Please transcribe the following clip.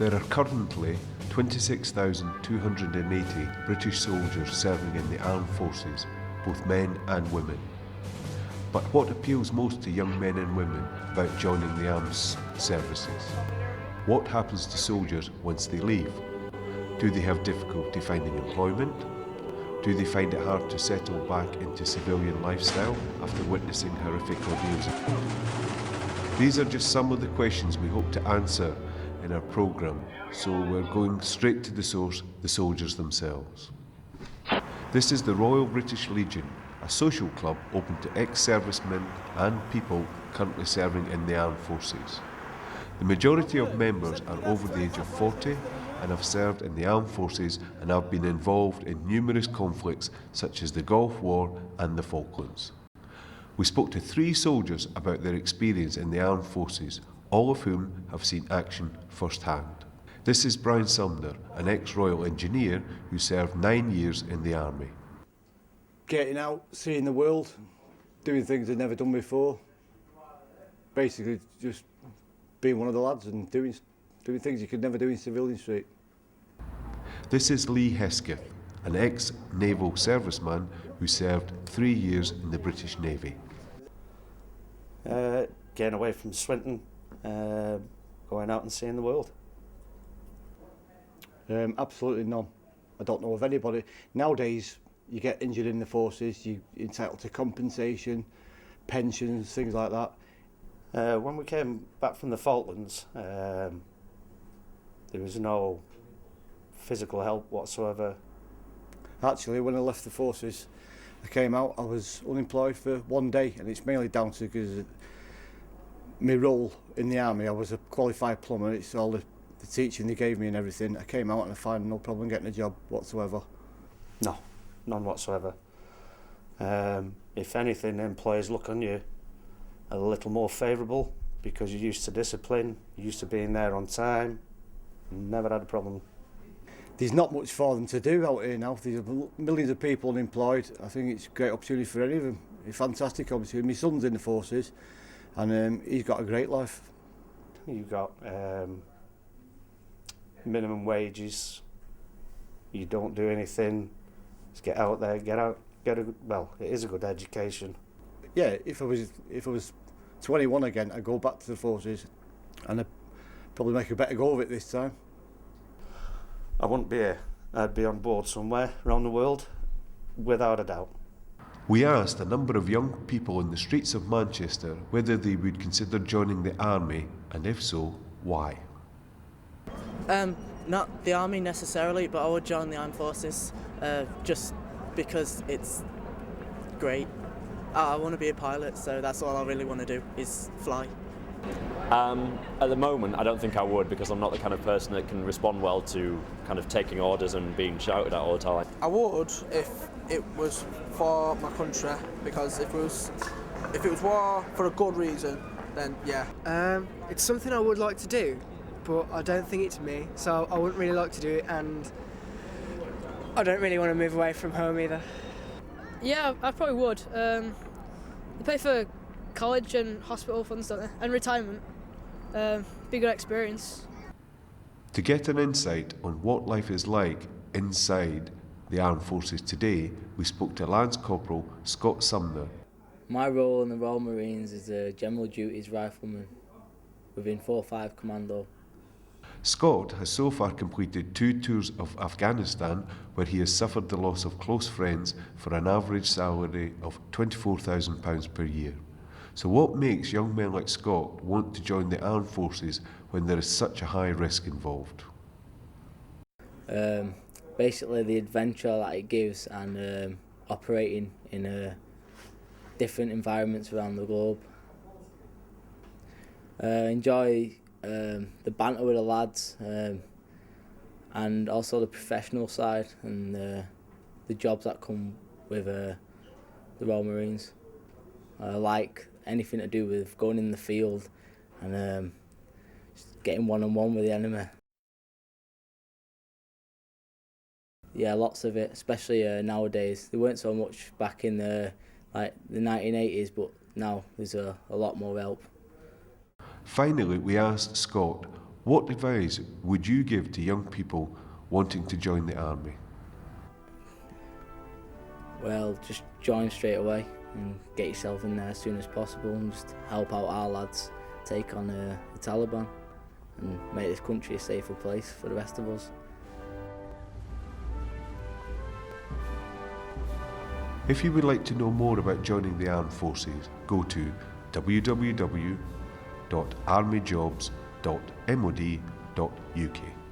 There are currently 26,280 British soldiers serving in the armed forces, both men and women. But what appeals most to young men and women about joining the armed services? What happens to soldiers once they leave? Do they have difficulty finding employment? Do they find it hard to settle back into civilian lifestyle after witnessing horrific ordeals? These are just some of the questions we hope to answer in our programme, so we're going straight to the source, the soldiers themselves. This is the Royal British Legion, a social club open to ex-servicemen and people currently serving in the armed forces. The majority of members are over the age of 40 and have served in the armed forces and have been involved in numerous conflicts such as the Gulf War and the Falklands. We spoke to 3 soldiers about their experience in the armed forces, all of whom have seen action firsthand. This is Brian Sumner, an ex-Royal Engineer who served 9 years in the Army. Getting out, seeing the world, doing things I'd never done before. Basically just being one of the lads and doing things you could never do in civilian street. This is Lee Hesketh, an ex-naval serviceman who served 3 years in the British Navy. Getting away from Swinton, going out and seeing the world. Absolutely none. I don't know of anybody. Nowadays, you get injured in the forces, you're entitled to compensation, pensions, things like that. When we came back from the Falklands, there was no physical help whatsoever. Actually, when I left the forces, I came out, I was unemployed for 1 day, and it's mainly down to because my role in the army, I was a qualified plumber, it's all the teaching they gave me and everything. I came out and I found no problem getting a job whatsoever. No, none whatsoever. If anything, employers look on you a little more favourable because you're used to discipline, you're used to being there on time, never had a problem. There's not much for them to do out here now. There's millions of people unemployed. I think it's a great opportunity for any of them. It's a fantastic opportunity. My son's in the forces and he's got a great life. You've got minimum wages, you don't do anything, just get out there, get a, well, it is a good education. Yeah, if I was 21 again, I'd go back to the forces and I'd probably make a better go of it this time. I wouldn't be here. I'd be on board somewhere around the world, without a doubt. We asked a number of young people in the streets of Manchester whether they would consider joining the army, and if so, why. Not the army necessarily, but I would join the armed forces just because it's great. I want to be a pilot, so that's all I really want to do, is fly. At the moment, I don't think I would, because I'm not the kind of person that can respond well to kind of taking orders and being shouted at all the time. I would if it was for my country, because if it was war for a good reason, then yeah. It's something I would like to do, but I don't think it's me, so I wouldn't really like to do it, and I don't really want to move away from home either. Yeah, I probably would. They pay for college and hospital funds, don't they? And retirement. Be a good experience. To get an insight on what life is like inside the armed forces today, we spoke to Lance Corporal Scott Sumner. My role in the Royal Marines is a General Duties Rifleman within 4-5 Commando. Scott has so far completed 2 tours of Afghanistan, where he has suffered the loss of close friends for an average salary of £24,000 per year. So what makes young men like Scott want to join the armed forces when there is such a high risk involved? Basically the adventure that it gives, and operating in different environments around the globe. Enjoy the banter with the lads, and also the professional side and the jobs that come with the Royal Marines. I like anything to do with going in the field and just getting one-on-one with the enemy. Yeah, lots of it, especially nowadays. There weren't so much back in the 1980s, but now there's a lot more help. Finally, we asked Scott What advice would you give to young people wanting to join the army? Well, just join straight away and get yourself in there as soon as possible and just help out our lads take on the Taliban and make this country a safer place for the rest of us. If you would like to know more about joining the armed forces, go to www.armyjobs.mod.uk.